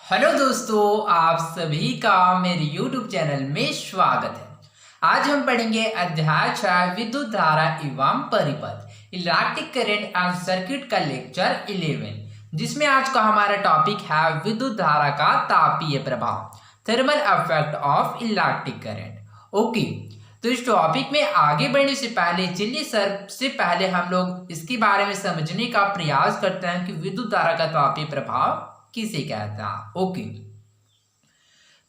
Hello दोस्तों, आप सभी का मेरे YouTube चैनल में स्वागत है। आज हम पढ़ेंगे अध्याय 6 विद्युत धारा एवं परिपथ इलेक्ट्रिक करंट एंड सर्किट का लेक्चर 11, जिसमें आज का हमारा टॉपिक है विद्युत धारा का तापीय प्रभाव, thermal effect of electric current. Okay, तो इस टॉपिक में आगे बढ़ने से पहले चलिए सबसे पहले हम लोग इसके बारे में समझने का प्रयास करते हैं कि विद्युत धारा का तापीय प्रभाव किसे कहता है। ओके,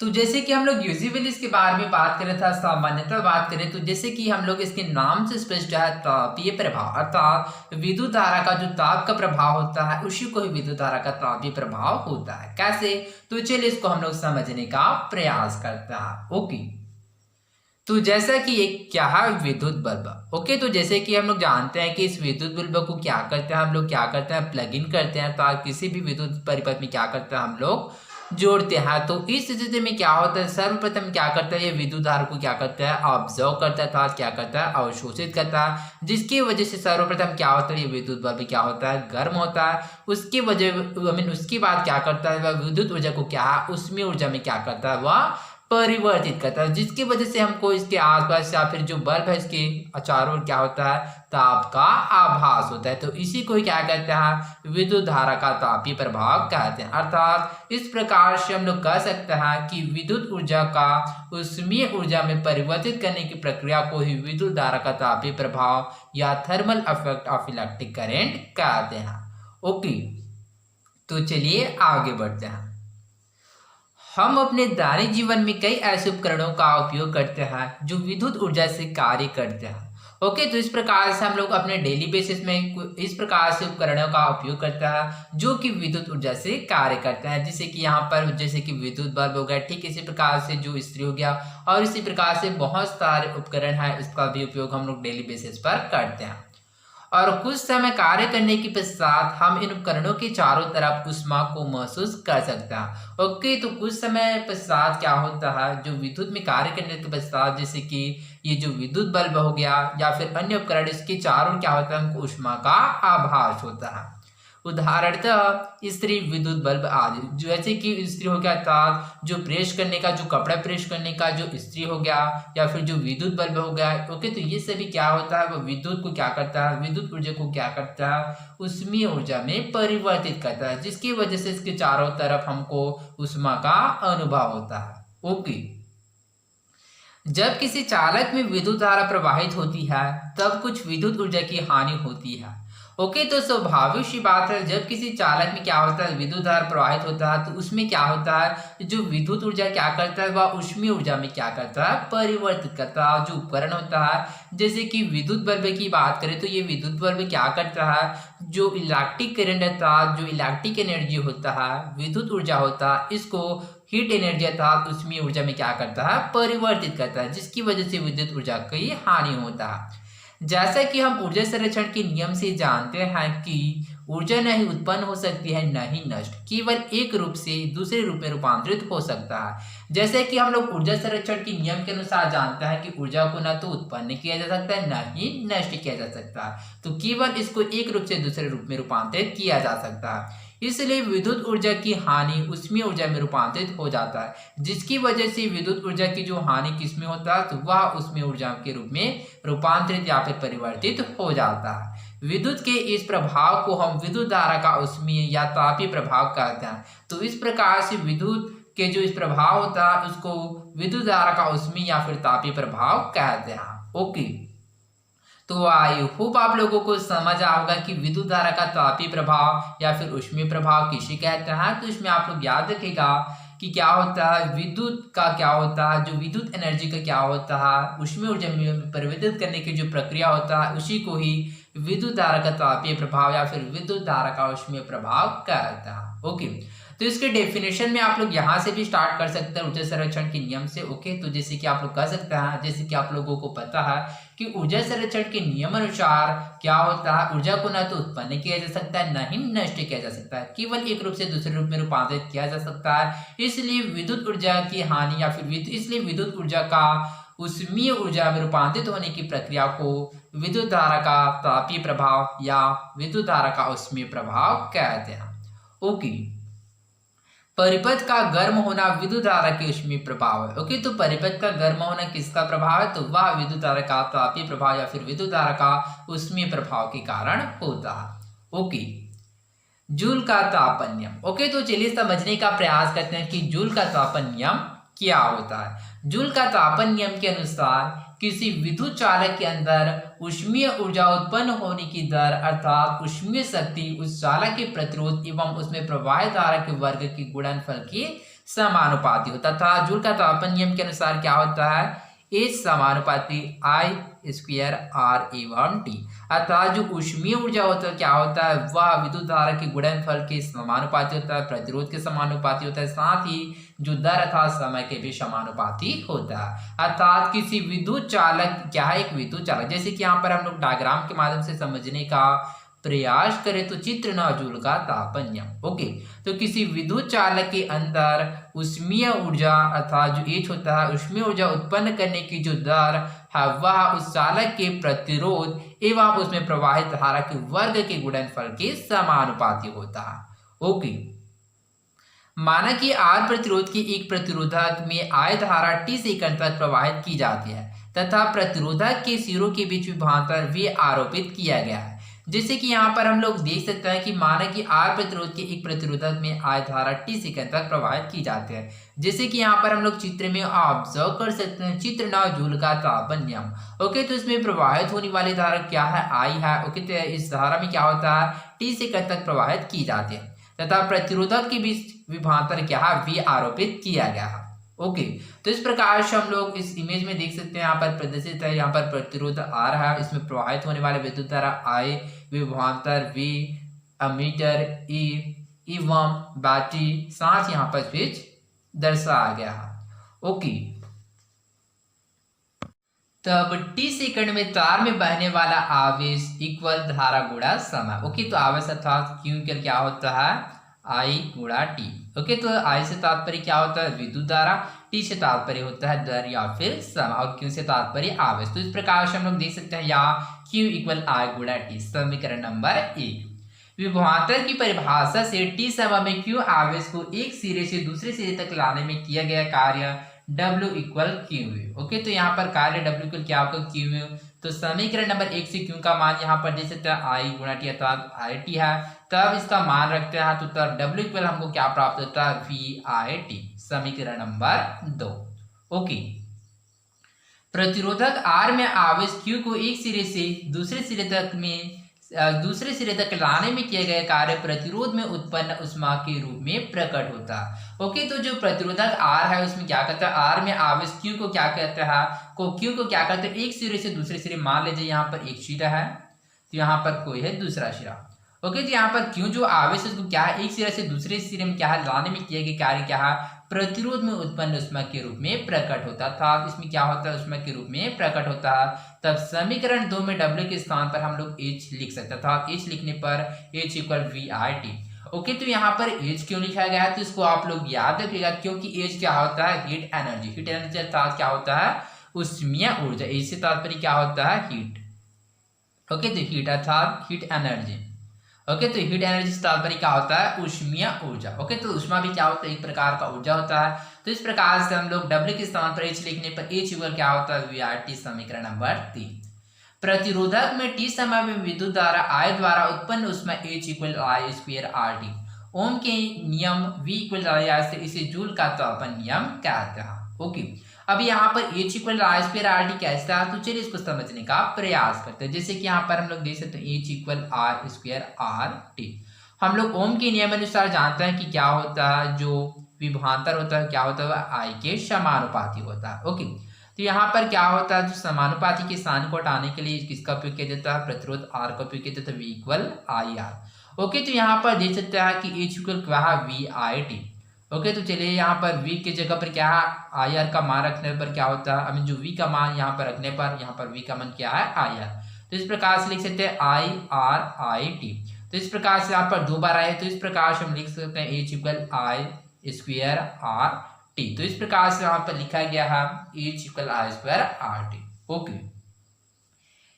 तो जैसे कि हम लोग यूजुअली इसके बारे में बात करें था, सामान्यतः बात करें तो जैसे कि हम लोग इसके नाम से स्पष्ट है तापीय प्रभाव, अर्थात विद्युत धारा का जो ताप का प्रभाव होता है उसी को ही विद्युत धारा का तापीय प्रभाव होता है। कैसे? तो चलिए इसको हम लोग समझने का प्रयास करता है। ओके, तो जैसा कि एक क्या है विद्युत बल्ब। ओके, तो जैसे कि हम लोग जानते हैं कि इस विद्युत बल्ब को क्या करते हैं, हम लोग क्या करते हैं, प्लग इन करते हैं। तो किसी भी विद्युत परिपथ में क्या करते हैं, हम लोग जोड़ते हैं। तो इस स्थिति में क्या होता है, सर्वप्रथम क्या करता है, ये विद्युत धारा को क्या करता है, ऑब्जर्व करता है, अर्थात क्या करता है, अवशोषित करता है, जिसकी वजह से सर्वप्रथम क्या होता है, ये विद्युत बल्ब क्या होता है, गर्म होता है। उसकी वजह उसकी बाद क्या करता है, वह विद्युत ऊर्जा को क्या है, उसमें ऊर्जा में क्या करता है, वह परिवर्तित करता है, जिसकी वजह से हमको इसके आसपास या फिर जो बल्ब है इसके चारों ओर क्या होता है, ताप का आभास होता है। तो इसी को ही क्या कहते हैं, विद्युत धारा का तापीय प्रभाव कहते हैं। अर्थात इस प्रकार से हम लोग कह सकते हैं कि विद्युत ऊर्जा का ऊष्मीय ऊर्जा में परिवर्तित करने की प्रक्रिया को ही विद्युत धारा का तापीय प्रभाव या thermal effect of electric current कहते हैं। ओके, तो चलिए आगे बढ़ते हैं। हम अपने दैनिक जीवन में कई ऐसे उपकरणों का उपयोग करते हैं जो विद्युत ऊर्जा से कार्य करते हैं। ओके, तो इस प्रकार से हम लोग अपने डेली बेसिस में इस प्रकार से उपकरणों का उपयोग करते हैं जो कि विद्युत ऊर्जा से कार्य करते हैं। जैसे कि यहाँ पर जैसे कि विद्युत बल्ब हो गया, ठीक इसी प्रकार से जो इस्त्री हो गया, और इसी प्रकार से बहुत सारे उपकरण हैं, इसका भी उपयोग हम लोग डेली बेसिस पर करते हैं। और कुछ समय कार्य करने के पश्चात हम इन उपकरणों के चारों तरफ ऊष्मा को महसूस कर सकते हैं। ओके, तो कुछ समय पश्चात क्या होता है, जो विद्युत में कार्य करने के पश्चात जैसे कि ये जो विद्युत बल्ब हो गया या फिर अन्य उपकरण, इसके चारों क्या होता है, हमको ऊष्मा का आभास होता है। उदाहरणतः इस्त्री, विद्युत बल्ब आदि। जैसे कि इस्त्री हो गया, अर्थात जो प्रेस करने का, जो कपड़ा प्रेस करने का जो इस्त्री हो गया, या फिर जो विद्युत बल्ब हो गया। ओके, तो ये सभी क्या होता है, वो विद्युत को क्या करता है, विद्युत ऊर्जा को क्या करता है, ऊष्मीय ऊर्जा में परिवर्तित करता है, जिसकी वजह से इसके चारों तरफ हमको ऊष्मा का अनुभव होता है। ओके, जब किसी चालक में विद्युत धारा प्रवाहित होती है तब कुछ विद्युत ऊर्जा की हानि होती है। ओके, तो स्वाभाविक सी बात है, जब किसी चालक में क्या होता है, विद्युत धारा प्रवाहित होता है, तो उसमें क्या होता है, जो विद्युत ऊर्जा क्या करता है, वह ऊष्मीय ऊर्जा में क्या करता है, परिवर्तित करता है। जो उपकरण होता है, जैसे कि विद्युत बल्ब की बात करें तो ये विद्युत बल्ब क्या करता है, जो इलेक्ट्रिक करंट होता है, जो इलेक्ट्रिक एनर्जी होता है, विद्युत ऊर्जा होता है, इसको हीट एनर्जी अर्थात ऊष्मीय ऊर्जा में क्या करता है, परिवर्तित करता है, जिसकी वजह से विद्युत ऊर्जा की हानि होता है। जैसा कि हम ऊर्जा संरक्षण के नियम से जानते हैं कि ऊर्जा न ही उत्पन्न हो सकती है न ही नष्ट, केवल एक रूप से दूसरे रूप में रूपांतरित हो सकता है। जैसे कि हम लोग ऊर्जा संरक्षण के नियम के अनुसार जानते हैं कि ऊर्जा को न तो उत्पन्न किया जा सकता है न ही नष्ट किया जा सकता है, तो केवल इसको एक रूप से दूसरे रूप में रूपांतरित किया जा सकता है। इसलिए विद्युत ऊर्जा की हानि ऊष्मीय ऊर्जा में रूपांतरित हो जाता है, जिसकी वजह से विद्युत ऊर्जा की जो हानि किसमें होता है, तो वह ऊष्मीय ऊर्जा के रूप में रूपांतरित या फिर परिवर्तित हो जाता है। विद्युत के इस प्रभाव को हम विद्युत धारा का ऊष्मीय या तापीय प्रभाव कहते हैं। तो इस प्रकार से विद्युत के जो इस प्रभाव होता है उसको विद्युत धारा का ऊष्मीय या फिर तापीय प्रभाव कहते हैं। ओके, तो आई होप आप लोगों को समझ आ होगा कि विद्युत धारा का तापीय प्रभाव या फिर ऊष्मीय प्रभाव किसे कहते हैं। तो इसमें आप लोग याद रखेगा कि क्या होता है, विद्युत का क्या होता है, जो विद्युत एनर्जी का क्या होता है, ऊष्मीय ऊर्जा में परिवर्तित करने की जो प्रक्रिया होता है उसी को ही विद्युत धारा का तापीय प्रभाव या फिर विद्युत धारा का ऊष्मीय प्रभाव कहता है। ओके, तो इसके डेफिनेशन में आप लोग यहाँ से भी स्टार्ट कर सकते हैं ऊर्जा संरक्षण के नियम से। ओके, तो जैसे कि आप लोग कह सकते हैं, जैसे कि आप लोगों को पता है कि ऊर्जा संरक्षण के नियम अनुसार क्या होता है, ऊर्जा को न तो उत्पन्न किया जा सकता है न ही नष्ट किया जा सकता है, केवल एक रूप से दूसरे रूप में रूपांतरित किया जा सकता है। इसलिए विद्युत ऊर्जा की हानि या फिर इसलिए विद्युत ऊर्जा का ऊष्मीय ऊर्जा में रूपांतरित होने की प्रक्रिया को विद्युत धारा का तापीय प्रभाव या विद्युत धारा का ऊष्मीय प्रभाव कहते हैं। ओके, परिपथ का गर्म होना विद्युत धारा के ऊष्मीय प्रभाव है। ओके, तो परिपथ का गर्म होना किसका प्रभाव है? तो वह विद्युत धारा का तापीय प्रभाव या फिर विद्युत धारा का ऊष्मीय प्रभाव के कारण होता है। ओके, जूल का तापन नियम। ओके, तो चलिए समझने का प्रयास करते हैं कि जूल का तापन नियम क्या होता है। जूल का तापन नियम के अनुसार किसी विद्युत चालक के अंदर ऊष्मीय ऊर्जा उत्पन्न होने की दर अर्थात ऊष्मीय शक्ति उस चालक के प्रतिरोध एवं उसमें प्रवाहित धारा के वर्ग के गुणनफल के समानुपाती होता था। जूल का तापन नियम के अनुसार क्या होता है? H समानुपाती I स्क्वायर R एवं T, अर्थात जो ऊष्मीय ऊर्जा होता है क्या होता है? वह विद्युत धारा के गुणनफल के समानुपाती होता है, प्रतिरोध के समानुपाती होता है, साथ ही जो दर अर्थात समय के भी समानुपाती होता है। अर्थात किसी विद्युत चालक क्या है? एक विद्युत चालक, जैसे कि यहाँ पर हम लोग डायग्राम के माध्यम से समझने का प्रयास करें तो चित्र न जूल का तापन नियम। ओके, तो किसी विद्युत चालक के अंदर ऊष्मीय ऊर्जा अर्थात जो H होता है, ऊष्मीय ऊर्जा उत्पन्न करने की जो दर है वह उस चालक के प्रतिरोध एवं उसमें प्रवाहित धारा के वर्ग के गुणनफल के समानुपाती होता है। ओके, माना कि R प्रतिरोध के एक प्रतिरोधक में I धारा T सेकंड तक प्रवाहित की जाती है तथा प्रतिरोधक के सिरों के बीच विभवांतर V आरोपित किया गया है। जैसे कि यहाँ पर हम लोग देख सकते हैं कि माना कि R प्रतिरोध के एक प्रतिरोधक में I धारा T सेकंड तक प्रवाहित की जाती है। जैसे कि यहाँ पर हम लोग चित्र में ऑब्जर्व कर सकते हैं, चित्र ना जूल का तापन नियम। ओके, तो इसमें प्रवाहित होने वाली धारा क्या है? I है। ओके, तो इस धारा में क्या होता है? T सेकंड तक प्रवाहित की जाती है तथा प्रतिरोधक के बीच विभवांतर क्या है? V आरोपित किया गया है। ओके, तो इस प्रकार से हम लोग इस इमेज में देख सकते हैं, यहाँ पर प्रदर्शित है, यहाँ पर प्रतिरोध आ रहा है, इसमें प्रवाहित होने वाले विद्युत धारा I, विभवांतर V, अमीटर E एवं बैटरी, साथ यहाँ पर स्विच दर्शाया गया है। ओके, तब T सेकंड में तार में बहने वाला आवेश इक्वल धारा गुणा समय। ओके, तो आवेश अर्थात Q के क्या होता है? I गुणा T। ओके, तो I से तात्पर्य क्या होता है? विद्युत धारा, T से तात्पर्य होता है दर या फिर समय, और Q से तात्पर्य आवेश। तो इस प्रकार से हम लोग देख सकते हैं यहाँ Q इक्वल I गुणा T, समीकरण नंबर 1। विभवांतर की परिभाषा से T समय में Q आवेश को एक सिरे से दूसरे सिरे तक लाने में किया गया कार्य W इक्वल QV। ओके, तो यहाँ पर कार्य W इक्वल क्या होगा? QV। तो समीकरण नंबर 1 से Q का मान यहाँ पर दे सकते हैं I गुणा T अर्थात IT है, तब इसका मान रखते हैं तो तब W इक्वल हमको क्या प्राप्त होता है? VIT, समीकरण नंबर 2। ओके, प्रतिरोधक R में आवेश Q को एक सिरे से दूसरे सिरे तक लाने में किए गए कार्य प्रतिरोध में उत्पन्न ऊष्मा के रूप में प्रकट होता है। ओके, तो जो प्रतिरोधक R है उसमें क्या करता है? R में आवेश Q को क्या कहते हैं? Q को क्या करते हैं? एक सिरे से दूसरे सिरे, मान लीजिए यहाँ पर एक सिरा है तो यहाँ पर कोई है दूसरा सिरा। ओके, तो यहाँ पर Q जो आवेश है उसको क्या है? एक सिरे से दूसरे सिरे में क्या है? लाने में किए गए कार्य क्या है? प्रतिरोध में उत्पन्न ऊष्मा के रूप में प्रकट होता था। इसमें क्या होता है? ऊष्मा के रूप में प्रकट होता है। तब समीकरण 2 में W के स्थान पर हम लोग H लिख सकते था। H लिखने पर H इक्वल VIT। ओके, तो यहाँ पर H क्यों लिखा गया है? तो इसको आप लोग याद रखिएगा, क्योंकि H क्या होता है? Heat energy. हीट एनर्जी अर्थात क्या होता है? ऊष्मीय ऊर्जा। H से तात्पर्य क्या होता है? हीट। ओके, तो हीट अर्थात हीट एनर्जी। ओके, तो हीट एनर्जी से तात्पर्य क्या होता है? ऊष्मीय ऊर्जा। ओके, तो ऊष्मा भी क्या होता है? एक प्रकार का ऊर्जा होता है। तो इस प्रकार से हम लोग W के स्थान पर H लिखने पर H इक्वल क्या होता है? VIT, समीकरण नंबर 3। प्रतिरोधक में T समय में विद्युत धारा I द्वारा उत्पन्न ऊष्मा H equal I square RT। ओम के नियम V इक्वल I से इसे जूल का तापन नियम कहते हैं। ओके, अब यहाँ पर H equal I square RT कैसे है? तो चलिए इसको समझने का प्रयास करते हैं। जैसे कि यहाँ पर हम लोग देख सकते हैं H equal R square RT। हम लोग ओम के नियम अनुसार जानते हैं कि क्या होता है? जो विभवांतर होता है क्या होता है? I के समानुपाती होता है। ओके, तो यहाँ पर क्या होता है? जो समानुपाती के स्थान को हटाने के लिए किसका उपयोग किया जाता है? प्रतिरोध R का उपयोग किया जाता है, V इक्वल IR। ओके, तो यहाँ पर देख सकते हैं कि H इक्वल क्या है? VIT। ओके, तो चलिए यहाँ पर V की जगह पर क्या है? IR का मान रखने पर क्या होता है? जो V का मान यहाँ पर रखने पर यहाँ पर V का मान क्या है? IR। तो इस प्रकार से लिख सकते हैं IRIT। तो इस प्रकार से यहाँ पर दो बार आए, तो इस प्रकार से हम लिख सकते हैं H equal I square RT। तो इस प्रकार से यहाँ पर लिखा गया है H equal I square RT। Okay,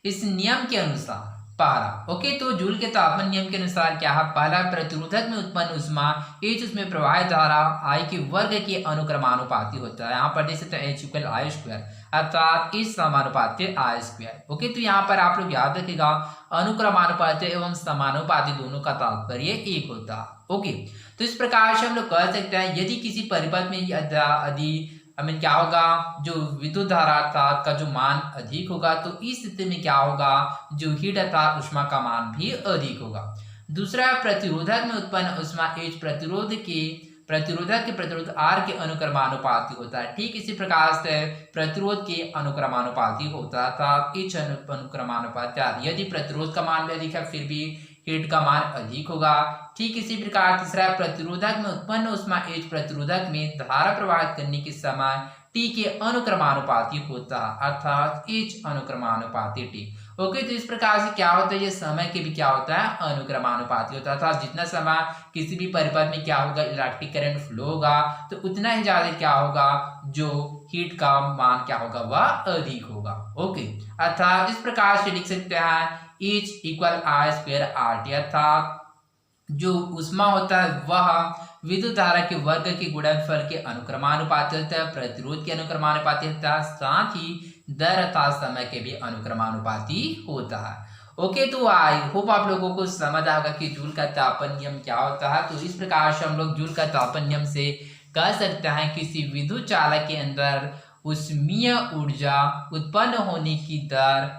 इस नियम के अनुसार पहला। ओके, तो जूल के तापमान नियम के अनुसार क्या है, पहला प्रतिरोधक में उत्पन्न ऊष्मा H उसमें प्रवाहित धारा I के वर्ग के अनुक्रमानुपाती होता है। यहाँ पर देख सकते हैं H इक्वल आई स्क्वायर, अर्थात H समानुपाती आई स्क्वायर। ओके, तो यहाँ पर आप लोग याद रखिएगा अनुक्रमानुपाती एवं समानुपाती दोनों का तात्पर्य एक होता है। ओके, तो इस प्रकार से हम लोग कह सकते हैं यदि किसी परिपथ में यदि क्या होगा, जो विद्युत धारा अर्थात का जो मान अधिक होगा तो इस स्थिति में क्या होगा, जो हीट अर्थात ऊष्मा का मान भी अधिक होगा। दूसरा, प्रतिरोधक में उत्पन्न ऊष्मा H प्रतिरोधक के प्रतिरोध R के अनुक्रमानुपाती होता है। ठीक इसी प्रकार से प्रतिरोध के अनुक्रमानुपाती होता था H अनुक्रमानुपाती R। यदि प्रतिरोध का मान भी अधिक है फिर भी हीट का मान अधिक होगा। ठीक इसी प्रकार तीसरा, प्रतिरोधक में उत्पन्न ऊष्मा H प्रतिरोधक में धारा प्रवाहित करने के समय T के अनुक्रमानुपाती होता है, अर्थात H अनुक्रमानुपाती T। ओके, तो इस प्रकार से क्या होता है, ये समय के भी क्या होता है, अनुक्रमानुपाती होता था। जितना समय किसी भी परिपथ में क्या होगा, इलेक्ट्रिक करंट फ्लो होगा तो उतना ही ज्यादा क्या होगा, जो हीट का मान क्या होगा, वह अधिक होगा। ओके, अर्थात इस प्रकार से लिख सकते हैं H इक्वल आई स्क्वायर आर टी, अर्थात जो ऊष्मा होता है वह विद्युत धारा के वर्ग के गुणनफल के अनुक्रमानुपाती होता है, प्रतिरोध के अनुक्रमानुपाती होता है, साथ ही दर अर्थात समय के भी अनुक्रमानुपाती होता है। ओके, तो आई होप आप लोगों को समझ आएगा कि जूल का तापन नियम क्या होता है। तो इस प्रकार से हम लोग जूल का तापन नियम से कह सकते हैं किसी विद्युत चालक के अंदर ऊष्मीय ऊर्जा उत्पन्न होने की दर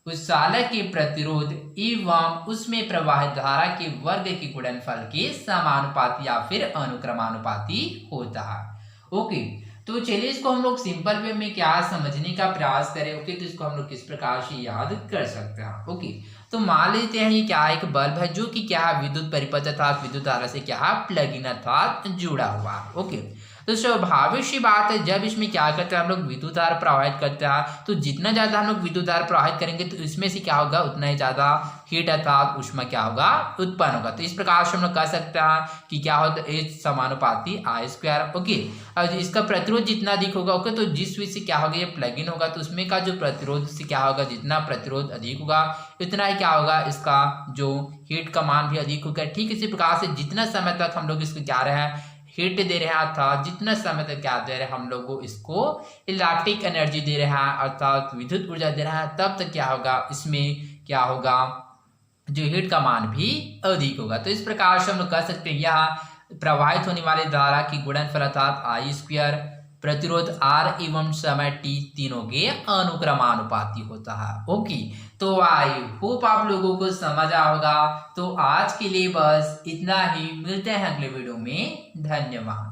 उस चालक के प्रतिरोध एवं उसमें प्रवाहित धारा के वर्ग के गुणनफल के समानुपाती या फिर अनुक्रमानुपाती होता है। ओके, तो चलिए इसको हम लोग सिंपल वे में क्या समझने का प्रयास करें। ओके, तो इसको हम लोग किस प्रकार से याद कर सकते हैं। ओके, तो मान लेते हैं ये क्या एक बल्ब है जो कि क्या है, विद्युत परिपथ अर्थात विद्युत धारा से क्या है, प्लग इन अर्थात जुड़ा हुआ है। ओके, तो स्वाभाविक सी बात है जब इसमें क्या करते हैं हम लोग विद्युत धारा प्रवाहित करते हैं तो जितना ज्यादा हम लोग विद्युत धारा प्रवाहित करेंगे तो इसमें से क्या होगा, उतना ही ज्यादा हीट अर्थात ऊष्मा क्या होगा, उत्पन्न होगा। तो इस प्रकार से हम लोग कह सकते हैं कि क्या होता है, H समानुपाती आई स्क्वायर। ओके, और इसका प्रतिरोध जितना अधिक होगा, ओके, तो जिस स्विच से क्या होगा, ये प्लग इन होगा तो उसमें का जो प्रतिरोध से क्या होगा, जितना प्रतिरोध अधिक होगा उतना ही क्या होगा, इसका जो हीट का मान भी अधिक होगा। ठीक इसी प्रकार से जितना समय तक हम लोग इसको क्या रहे हैं, हीट दे रहे हैं, अर्थात जितना समय तक क्या दे रहे हैं हम लोग को इसको इलेक्ट्रिक एनर्जी दे रहे हैं अर्थात विद्युत ऊर्जा दे रहा है, तब तक क्या होगा, इसमें क्या होगा, जो हीट का मान भी अधिक होगा। तो इस प्रकार से हम लोग कह सकते हैं यह प्रवाहित होने वाली धारा की गुणनफल अर्थात आई स्क्वायर, प्रतिरोध R एवं समय T तीनों के अनुक्रमानुपाती होता है। ओके, तो आई होप आप लोगों को समझ आ होगा। तो आज के लिए बस इतना ही, मिलते हैं अगले वीडियो में, धन्यवाद।